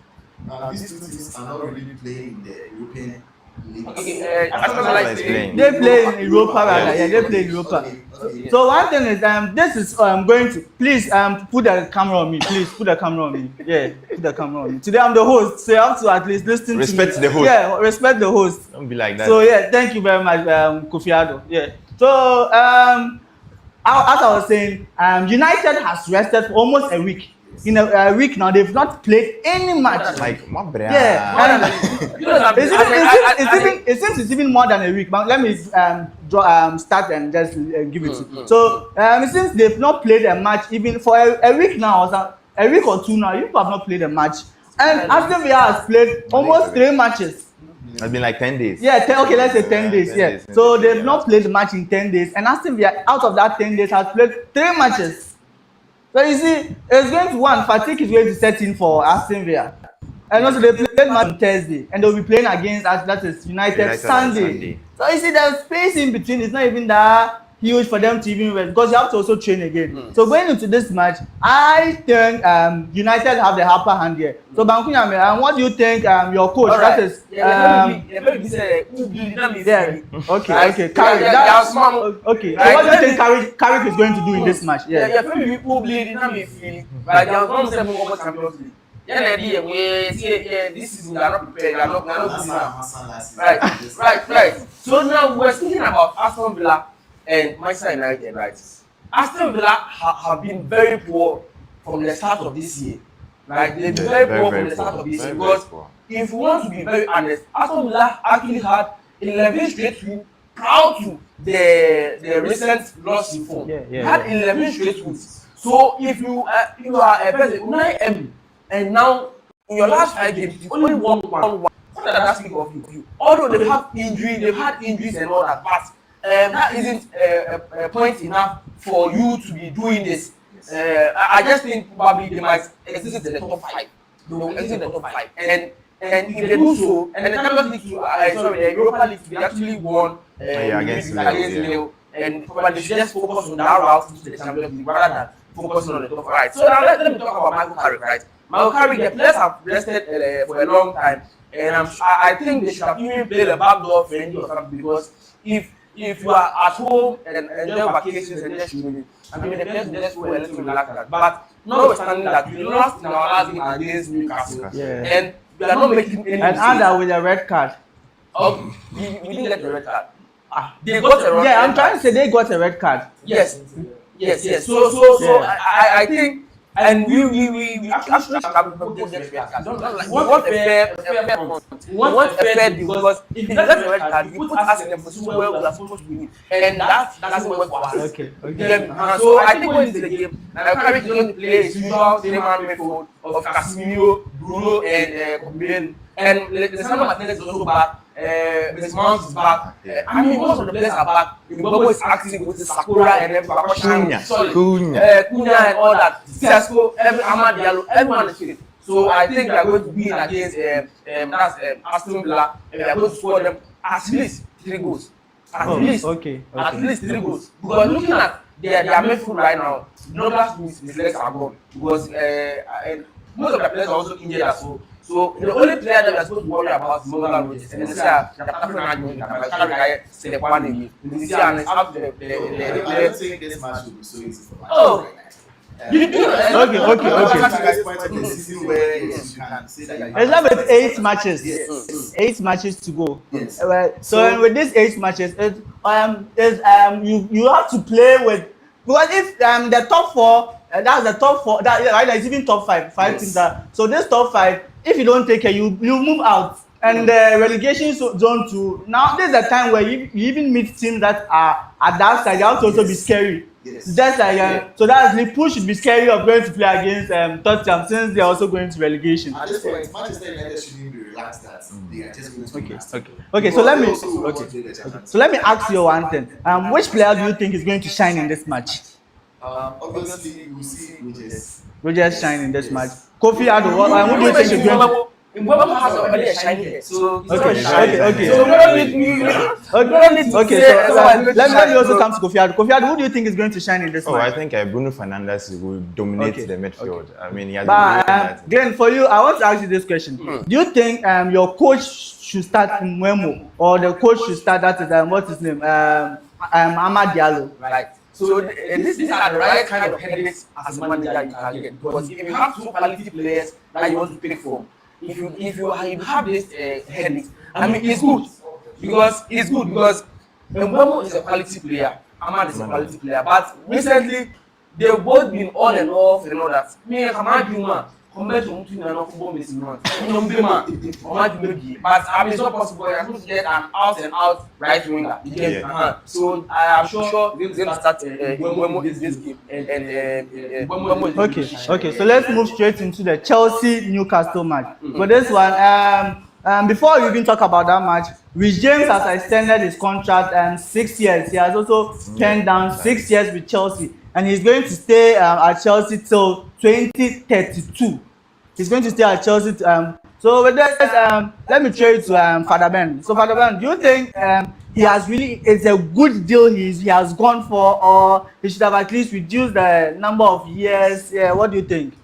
These two teams are not really playing in the European League. Okay, they play in Europa. They play in Europa. Okay. So one thing is, this is going to please put the camera on me. Please put the camera on me. Yeah, put the camera on me. Today I'm the host, so you have to at least listen to me. Respect the host. Yeah, respect the host. Don't be like that. So yeah, thank you very much, Kofi Addo. Yeah. So as I was saying, United has rested for almost a week. In a week now, they've not played any match. Like, my brother. Yeah. It seems it's even more than a week. But let me start and just give it to you. So it seems they've not played a match even for a week now, or a week or 2 now. You have not played a match. And Aston Villa has played almost 3 matches. It's been like 10 days. Yeah, okay, let's say 10 days. 10 days. So they've not played the match in 10 days. And Aston Villa, out of that 10 days, has played 3 matches. So you see, it's going to fatigue is going to set in for Aston Villa. And also they played match on Thursday, and they'll be playing against that is United Sunday. So you see, there's space in between. It's not even that huge for them to even rest because you have to also train again. So going into this match, I think United have the upper hand here. So Bankunyame, what do you think your coach? Right. That is okay. Carrick. Okay. So what do you think Carrick is going to do in this match? Right. There was 7 Champions League. This season they are not prepared. They are not right. So now we're speaking about Aston Villa and Manchester United, right? Aston Villa have been very poor from the start of this year. Right? They've been very poor from the start of this year because if we want to be very honest, Aston Villa actually had 11 straight wins prior to the recent loss in form. Had 11 straight wins. So if you are a person 9M and now in your last 5 games you only won 1. What does that speak of you? Although they've had injuries and all that, but that isn't a point enough for you to be doing this. I just think probably they might exist in the top 5. They will exist in the top 5. And if they do so, and the Champions League, the Europa League, they actually won against Ligue, and probably they should just focus on that route to the Champions League rather than focusing on the top 5. So now let me talk about Michael Carrick, right? Michael Carrick, the players have rested for a long time, and I think they should have even played a backdoor friendly or something because if you are at home and enjoy vacations and just shooting, the players will just go a little relaxed. But notwithstanding that, we lost in our last game against Newcastle, and we are not making any mistakes. And Ada with a red card. We didn't get the red card. They got a red card. Yeah, I'm trying to say they got a red card. Yes. So I think. And we actually want a fair deal because if you get a red card, you put us in a position where we are supposed to win, and that doesn't work for us. Okay. So I think going into the game, Carrick is going to play his usual same-man method of Casemiro, Bruno, and Combin. And the Sandro Martinez is also back. Mr. Mount is back. I mean, most of the players are back. Mbabo is acting with Sakura and then Cunha and all that. Sesko, Amad Diallo, everyone is fit. So I think they are going to win against Aston Villa, and they are going to score them at least 3 goals. At least 3 goals. Because looking at their midfield right now, Douglas his legs are gone because and most of the players are also injured as well. So the only player that we are supposed to worry about is Morgan Rogers. And this year, the African argument that Carrick step one in this year and it's up to the I don't think this match will be so easy for Manchester Oh. United. Okay. It's left with 8 matches. Yes. 8 matches to go. Yes. So with these 8 matches, you have to play with, because if the top 4, that's the top 4. That right now it's even top 5 Yes. teams. So this top 5, if you don't take care, you move out. And the relegation zone 2. Now this is the time where you even meet teams that are at that side. They have to also be scary. Yes. Just like so that's Liverpool should be scary of going to play against Tottenham, since they are also going to relegation. At this point, Manchester United shouldn't be relaxed that they are just going to be last. Okay. So let me Okay. so let me ask you one thing. Which player do you think is going to shine in this match? Obviously, we see Rogers shine in this match. Kofi Ado, who do you think is going to? Mbeumo has already a shiny head, so Okay. So we don't need to Okay, say so let me also come to Kofi Ado. Kofi Ado, who do you think is going to shine in this I match? think Bruno Fernandes will dominate the midfield. I mean, he has But been doing that. Glenn, for you, I want to ask you this question. Do you think your coach should start Mbeumo, or the coach should start what's his name? Amad Diallo? Right. So these are the right kind of headaches as a manager you can get, because if you have 2 quality players that you want to pick from, if you have this headache, I mean it's good because Mbeumo is a quality player, Amad is a quality player, but recently they've both been on and off and all that. Me and Amad Juma compared to Mutuna football missing one. But I mean it's not possible. You're supposed to get an out and out right winger. So I am sure he's going to start Mbeumo this game and Okay. So let's move straight into the Chelsea Newcastle match. For this one, before we even talk about that match, Reece James has extended his contract 6 years. He has also penned down 6 years with Chelsea, and he's going to stay at Chelsea till 2032. He's going to stay at Chelsea. So with that, let me throw it to Father Ben. So Father Ben, do you think it's a good deal he has gone for, or he should have at least reduced the number of years? What do you think?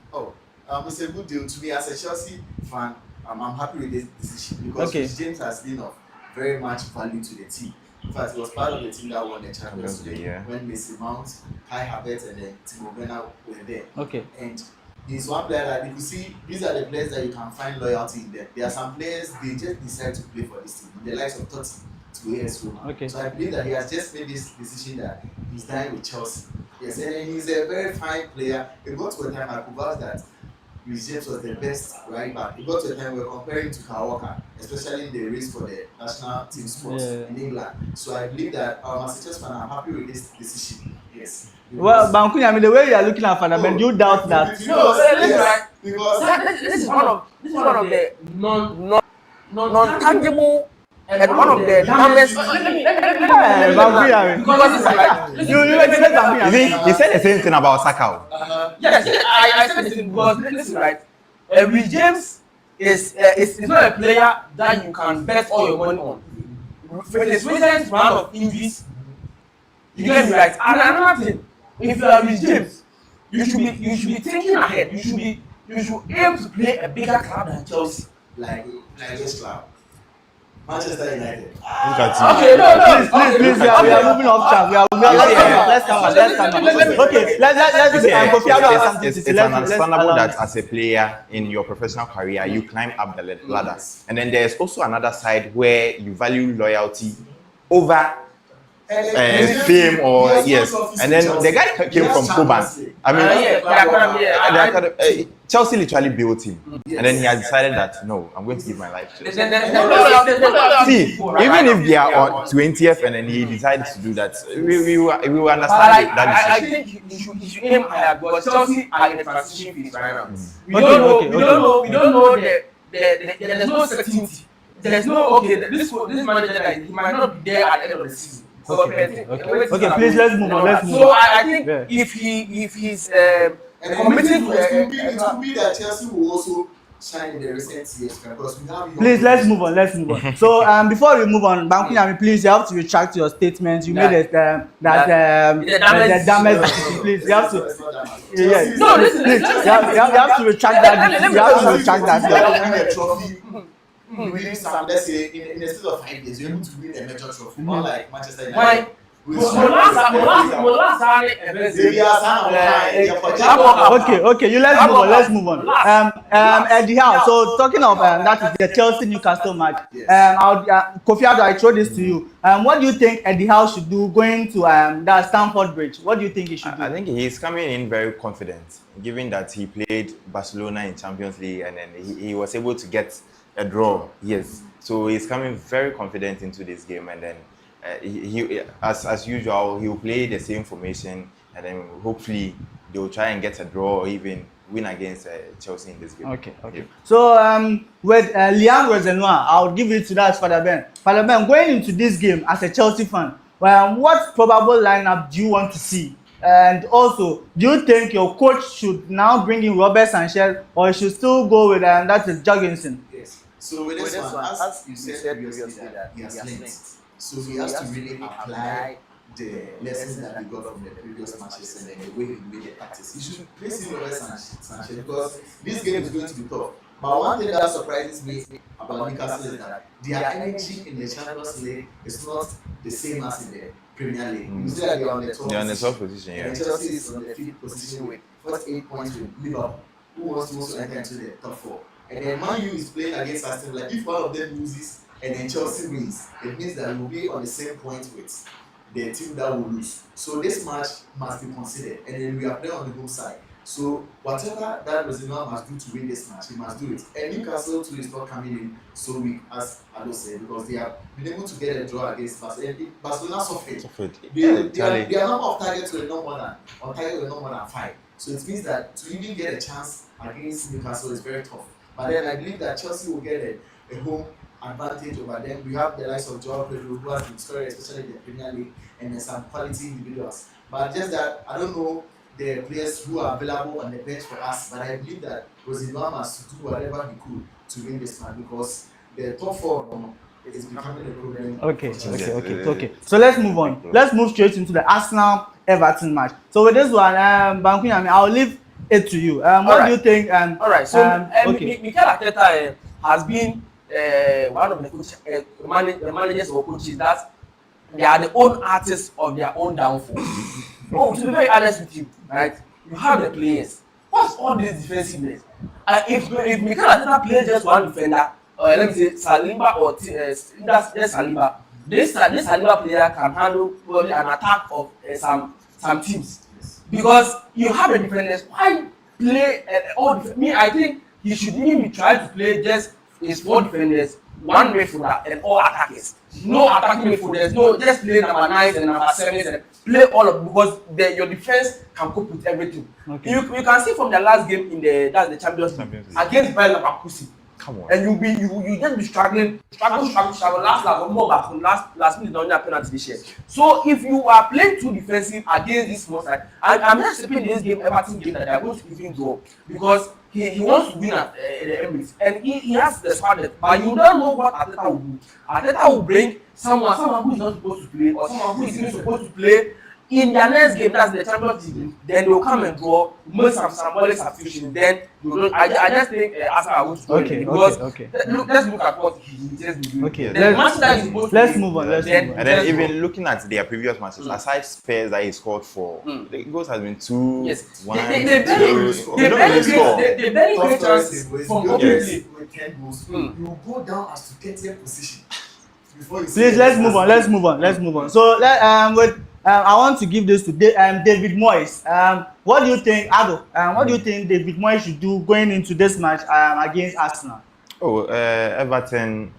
It's a good deal to me as a Chelsea fan. I'm happy with this decision because Reece James has been of very much value to the team. In fact, he was part of the team that won the Champions League when Mason Mount, Kai Havertz, and then Timo Werner were there. And he's one player that you see, these are the players that you can find loyalty in them. There are some players, they just decide to play for this team, the likes of Tottenham to AS Roma. So I believe that he has just made this decision that he's dying with Chelsea. Yes, and he's a very fine player. It got to a time I could vouch that Reece James was the best right back. It got to a time we were comparing to Kyle Walker, especially in the race for the national team sports in England. So I believe that as a Chelsea fan, I'm happy with this decision. Yes. Well, Bankunya, I mean, the way you are looking at Father Ben, do you doubt that? This is one of the non-tangible and one of the dumbest. He said the same thing about Saka. Yes, I said the same because listen, right? Reece James is not a player that you can bet all your money on. With his recent round of injuries, you get me right. And another thing, if you are Reece James, you should be thinking ahead. You should aim to play a bigger club than Chelsea. Like this club. Manchester United. Look at Okay, please, we are moving off track. Let's come on. Okay, it's understandable that as a player in your professional career, you climb up the ladder. And then there's also another side where you value loyalty over fame or and then the guy came from Coban. I mean, Chelsea literally built him, and then he has decided that no, I'm going to give my life to Chelsea. See, even if they are on 20th and then he decides to do that, we will understand that decision. I think he should aim higher because Chelsea are in a transition phase right now. We don't know there's no certainty. There's no this manager guy, he might not be there at the end of the season. Okay, please let's move on. So I think if he's committing it could be that Chelsea will also shine in the recent years because we have. Please, let's move on. So, before we move on, Bankunyami, please, you have to retract your statement. You made it the damage. Please, you have to. Yes. No, listen. Please, you have to retract that. You have to retract that. Winning some, let's say, in the space of 5 days, you're able to win a major trophy, unlike Manchester United. Why? Okay, let's move on. Eddie Howe, so talking of that is the Chelsea Newcastle match. Kofi Ado, I throw this to you. What do you think Eddie Howe should do going to that Stamford Bridge? What do you think he should do? I think he's coming in very confident, given that he played Barcelona in Champions League and then he was able to get a draw. Yes, so he's coming very confident into this game, and then he as usual, he will play the same formation, and then hopefully they will try and get a draw or even win against Chelsea in this game. Okay. Yeah. So with Liam Rosenoir, I'll give it to that Father Ben. Father Ben, going into this game as a Chelsea fan, what probable lineup do you want to see? And also, do you think your coach should now bring in Robert Sanchez, or should still go with that is Jorgensen? Yes. So with this one, as you said previously, that he has learned. So he has to really apply the lessons that he got from the previous matches and then the way he made the practice. He should place him over Sanchez because this game is going to be tough. But one thing that surprises me about Newcastle is that their energy in the Champions League is not the same as in the Premier League. You see that they are on the top position. And Chelsea is on the 5th position with first 8 points with Liverpool, who wants to also enter into the top 4. And then Man U is playing against Aston Villa. If one of them loses and then Chelsea wins, it means that we will be on the same point with the team that will lose. So this match must be considered, and then we are playing on the home side. So whatever that Rosenoir must do to win this match, he must do it. And Newcastle too is not coming in so weak as Ado said, because they have been able to get a draw against Barcelona. Barcelona suffered. Their number of targets were not more than 5. So it means that to even get a chance against Newcastle is very tough. But then I believe that Chelsea will get a home advantage over them. We have the likes of Joao Pedro, who has been scoring, especially in the Premier League, and then some quality individuals. But just that, I don't know the players who are available on the bench for us, but I believe that Rosenoir must do whatever he could to win this match because the top 4 is becoming a problem. Okay. So let's move on. Let's move straight into the Arsenal Everton match. So with this one, Bankunyami, I'll leave it to you. What do you think? All right. So Mikel Arteta has been one of the managers or coaches that they are the own artists of their own downfall. To be very honest with you, right? You have the players. What's all this defensiveness? If Mikel Arteta plays just one defender, let me say Saliba or just Saliba, this Saliba player can handle probably an attack of some teams. Because you have the defenders. Why play I think he should even try to play just his 4 defenders, 1 midfielder, and all attackers. No attacking midfielders. No, just play number 9 and number 7 and play all of because your defense can cope with everything. Okay. You can see from the last game in the Champions League against Bayer Leverkusen. Come on. And you just be struggling. Last minute down that penalty this year. So if you are playing too defensive against this small side, I'm not expecting this game Everton game that they are going to even draw because he wants to win at the Emirates and he has the squad, but you don't know what Arteta will do. Arteta will bring someone who is not supposed to play or someone who is even supposed to play in their next game, that's the Champions League. Then they will come and draw, make some symbolic substitution. Then I just think Arsenal will score because let's look at what he just did. Okay, let's move on. And then even looking at their previous matches, aside Spurs that he scored 4, the goals has been 2, 1, 2. They barely create chances from open play. With 10 goals, you go down as to 30th position. Please, let's move on. So I want to give this to David Moyes. What do you think, Ado? What do you think David Moyes should do going into this match against Arsenal? Everton.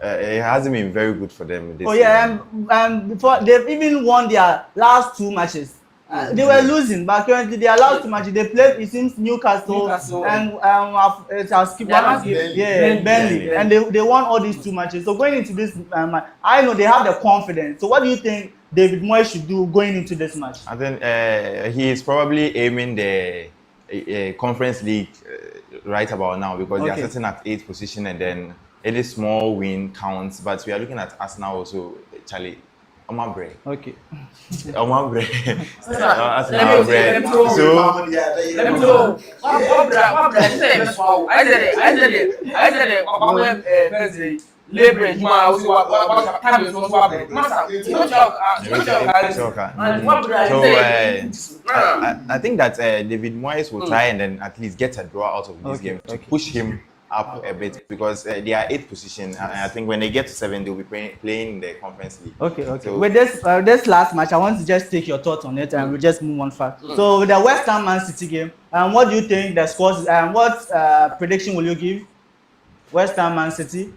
It hasn't been very good for them this year. Before they've even won their last 2 matches. They were losing, but currently their last 2 matches they played. It seems Newcastle and Burnley, and they won all these 2 matches. So going into this match, I know they have the confidence. So what do you think David Moyes should do going into this match? I think he is probably aiming the Conference League right about now because they are sitting at 8th position and then any small win counts. But we are looking at Arsenal also, Charlie. Omambre. Okay. Omambre. Let me know. I said it. Leverage, I think that David Moyes will try and then at least get a draw out of this game to push him up a bit because they are 8th position and I think when they get to 7 they'll be playing in the Conference League. Okay. So, with this last match, I want to just take your thoughts on it and we'll just move on fast. So with the West Ham Man City game, what do you think the scores and what prediction will you give? West Ham Man City?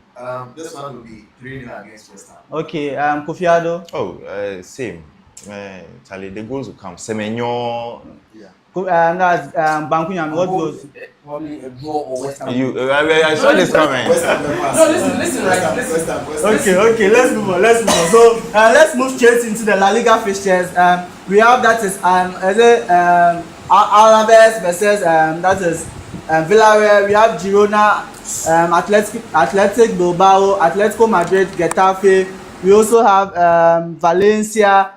This one will be 3-0 against West Ham. Okay, Kofi Addo? Oh, same. Charlie, the goals will come. Semenyo. Yeah. That's Bankunyam. What goes? Probably a draw or West Ham. I saw this coming. West Ham. No, listen, right? West Ham. Okay, let's move on. So let's move straight into the La Liga fixtures. We have that is Alaves versus that is Villarreal. We have Girona, Athletic Bilbao, Atletico Madrid, Getafe. We also have Valencia.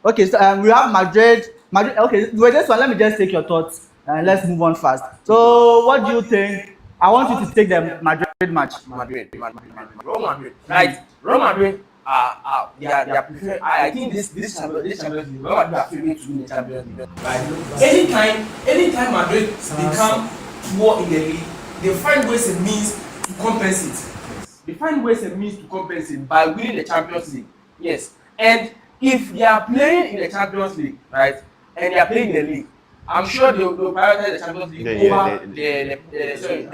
Okay, so we have Madrid. Okay, with this one, let me just take your thoughts and let's move on fast. So, what do you think? I want you to take the Madrid match. Real Madrid. Right? Real Madrid they are preferred. I think this Champions League, Real Madrid are favored to win the Champions League. Right? Anytime Madrid become poor in the league, they find ways and means to compensate. They find ways and means to compensate by winning the Champions League. Yes. And if they are playing in the Champions League, right, and they are playing in the league, I'm sure they'll prioritize the Champions League over the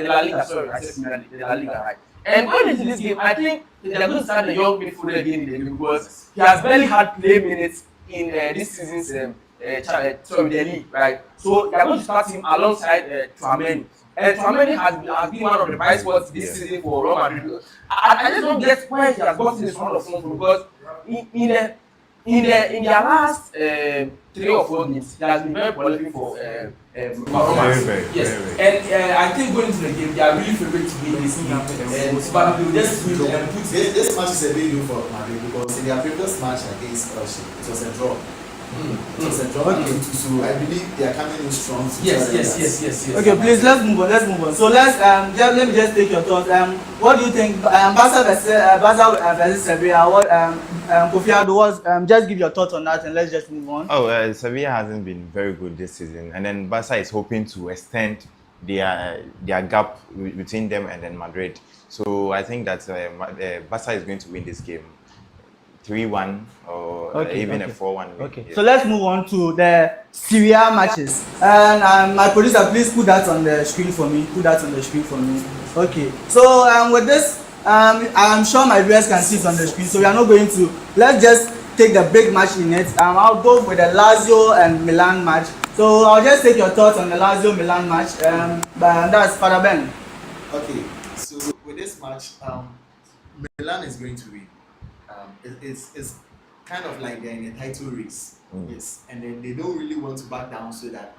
La Liga. Sorry, I said the La Liga, right? And going into this game, I think they are going to start the young midfielder again in the game because he has barely had play minutes in this season's the league, right? So they are going to start him alongside Tchouaméni. And Tchouaméni has been one of the bright spots this season for Real Madrid. I just don't get where he has gotten this round of form from because in their last 3 or 4 games, he has been very prolific for Real Madrid. Yes, and I think going into the game, they are really favourite to win this game. But they will just win and put this match is a big deal for Madrid because in their previous match against Chelsea, it was a draw. It was a draw game too, so I believe they are coming in strong. Yes. Okay, please let's move on. So let me just take your thoughts. What do you think? Barca versus Sevilla. What Kofi Addo was? Just give your thoughts on that, and let's just move on. Sevilla hasn't been very good this season, and then Barca is hoping to extend their gap between them and then Madrid. So I think that Barca is going to win this game. 3-1 or even a 4-1. Okay, so let's move on to the Serie A matches. And my producer, please put that on the screen for me. Okay, so with this, I'm sure my viewers can see it on the screen. So we are not going to. Let's just take the big match in it. I'll go with the Lazio and Milan match. So I'll just take your thoughts on the Lazio Milan match. That's Father Ben. Okay, so with this match, Milan is going to win. It's kind of like they're in a title race, yes, and then they don't really want to back down so that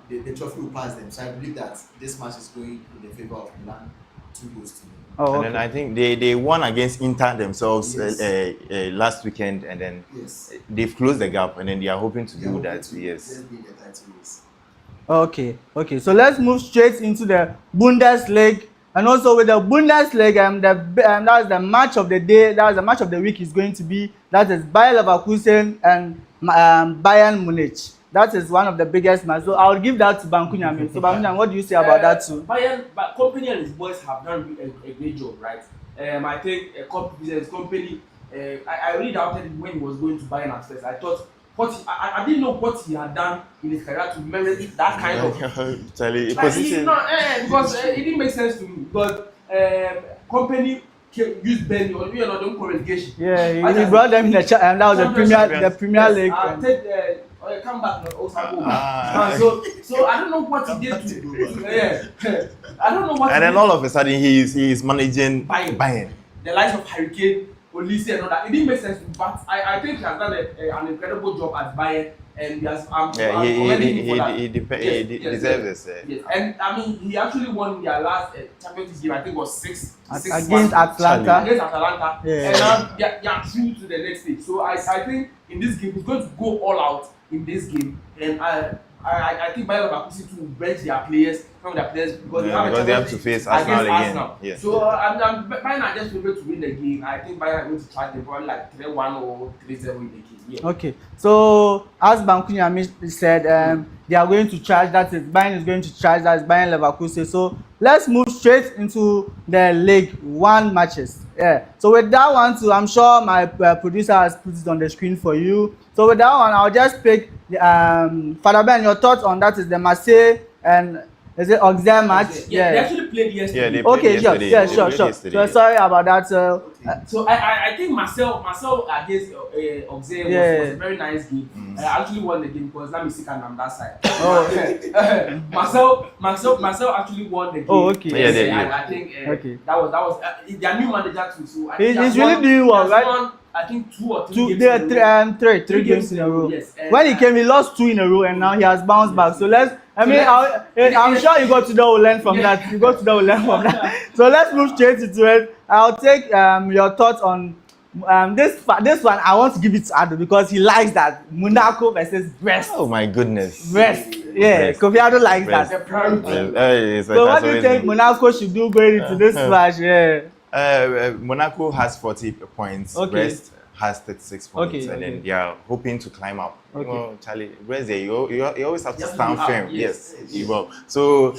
the trophy will pass them. So I believe that this match is going in the favor of Milan, 2 goals to 0. And then I think they won against Inter themselves last weekend, and then they've closed the gap, and then they are hoping to do that. Yes. Okay. So let's move straight into the Bundesliga. And also with the Bundesliga, that's the match of the day, that's the match of the week is going to be, that is Bayer Leverkusen and Bayern Munich. That is one of the biggest matches. So I'll give that to Bankunyam. So Bankunyam, what do you say about that too? Bayern, but Company and his boys have done a great job, right? I think Company, I really doubted when he was going to Bayern at first. I thought, I didn't know what he had done in his career to merit that kind of position. Because it didn't make sense to me. But Company used Benny or don't call relegation. Yeah, he brought them in the that was the Premier League. Come back so I don't know what he did to do. I don't know what. And then all of a sudden he is managing Bayern. The likes of Hurricane, Olise and all that. It didn't make sense, but I think he has done an incredible job at Bayern. and he has. Yeah, he deserves this. Yes, and I mean he actually won their last Champions League game. I think it was 6 against Atlanta. Against Atalanta, Yeah. and now they are through to the next stage. So I think in this game he's going to go all out in this game, and I think Bayern Leverkusen to bench their players, some of their players because they have to face Arsenal again. Yeah. So Bayern are just able to win the game. I think Bayern are going to try them probably like 3-1 or 3-0 in the game. Yeah. Okay, so as Bankunyami said, they are going to charge. That is, Bayern is going to charge. That is Bayern Leverkusen. So let's move straight into the Ligue 1 matches. Yeah. So with that one too, I'm sure my producer has put it on the screen for you. So with that one, I'll just pick Father Ben. Your thoughts on that is the Marseille and is it Auxerre match? Yeah, they actually played yesterday. Yeah, they played yesterday. Yeah, sure. So sorry about that. So I think Marcel against Auxerre was a very nice game. I actually won the game because let me see on that side. Oh, Marcel actually won the game. Oh, okay. Yeah, I think that was their new manager too. So I think he's really doing well, right? Won, I think 2 or 3 games. Three games in a row. Yes. When he came, he lost 2 in a row, and now he has bounced back. So I'm sure you got to know learn from that. You got to know learn from that. So let's move straight into it. I'll take your thoughts on this one. I want to give it to Ado because he likes that Monaco versus Brest. Oh my goodness. Brest. Yeah, Kofi Ado likes Brest. that. So what do you think Monaco should do going into this match? Yeah. Monaco has 40 points. Okay. Brest has 36 points, and Okay. then they are hoping to climb up. Okay. You know, Charlie, Brest, you always have to stand firm. Yes. You will. So,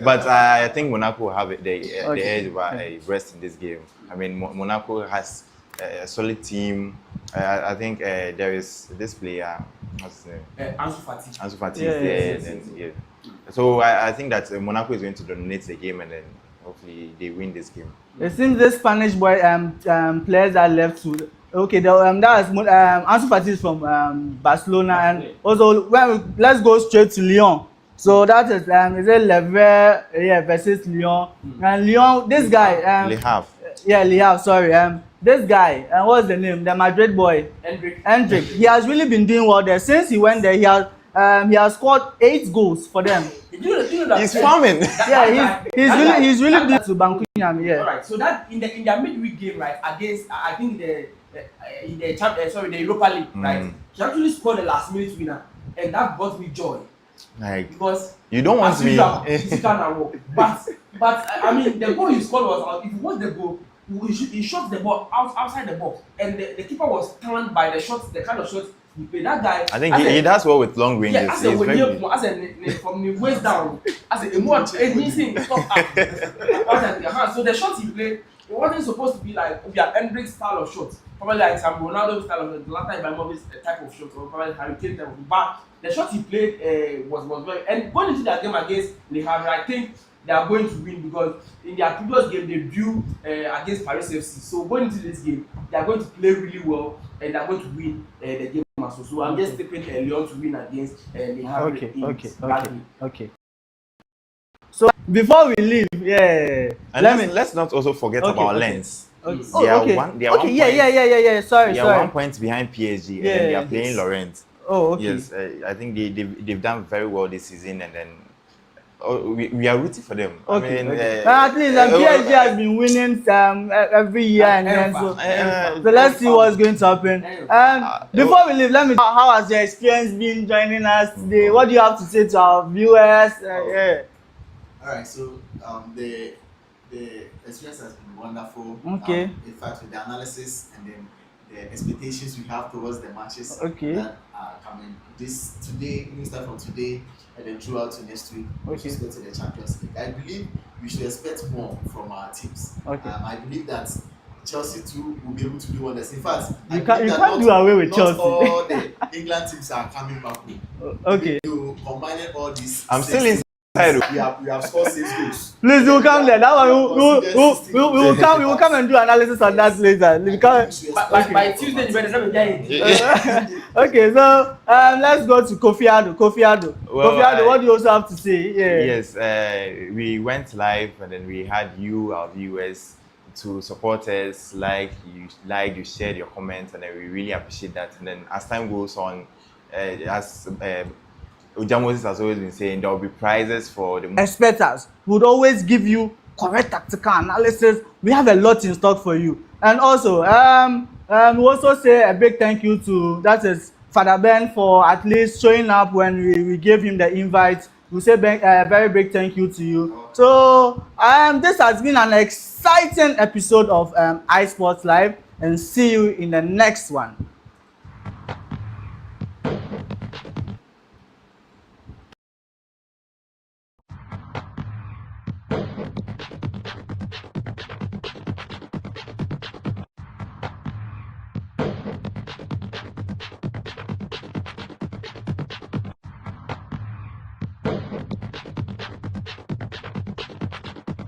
but I think Monaco will have the edge over Brest in this game. I mean, Monaco has a solid team. I think there is this player. What's his name? Ansu Fati is there. Yeah. So I think that Monaco is going to dominate the game, and then hopefully they win this game. It seems this Spanish boy players that left to that's Ansu Fati is from Barcelona, and also let's go straight to Lyon. So that is it Lever versus Lyon, and Lyon, this guy Le Havre. Le Havre, sorry, this guy what's the name, the Madrid boy, Hendrick. He has really been doing well there since he went there. He has scored 8 goals for them. He's farming. He's really good to Bankunyam. Yeah. Alright, so that in their midweek game, right, against I think the Europa League, right, he actually scored the last minute winner, and that brought me joy. Like, because you don't want me. But I mean, the goal he scored was out. If you watch the goal, he shot the ball outside the box, and the keeper was stunned by the shots, the kind of shots he played. That guy, I think he does well with long ranges. Yeah, from the waist down, anything top up. So the shots he played, it wasn't supposed to be like Hendrick's style of shots. Probably like some Ronaldo style of shot, Zlatan Ibrahimovic's type of shot, or probably Harry Kane type of. But the shot he played was very. And going into that game against Le Havre, I think they are going to win because in their previous game they drew against Paris FC. So going into this game, they are going to play really well and they are going to win the game. So I'm just tipping Lyon to win against Le Havre. Okay. So before we leave, let's not also forget about Lens. They are 1 point behind PSG, and then they are playing Lorient. Oh, okay. Yes, I think they've done very well this season, and then we are rooting for them. Okay. I mean, at least PSG has been winning every year, and then so let's see what's going to happen. Before we leave, let me know, how has your experience been joining us today? What do you have to say to our viewers? All right, so the experience has been wonderful. Okay. In fact, with the analysis and then the expectations we have towards the matches that are coming today, we start from today and then throughout to next week. We should go to the Champions League. I believe we should expect more from our teams. I believe that Chelsea too will be able to do wonders. In fact, you can't do away with Chelsea. All the England teams are coming back home. Okay. You combining all these. I'm still inside. We have scored 6 goals. Please, we'll come there. That one, we will come and do analysis on that later. By Tuesday, you better get it. Okay, so let's go to Kofi Ado. Kofi Ado, what do you also have to say? Yes, we went live, and then we had you, our viewers, to support us. You shared your comments, and then we really appreciate that. And then as time goes on, as Ujamoses has always been saying, there will be prizes for the experts would always give you correct tactical analysis. We have a lot in stock for you. And also, we also say a big thank you to, that is Father Ben, for at least showing up when we gave him the invite. We say a very big thank you to you. So this has been an exciting episode of iSports Live, and see you in the next one.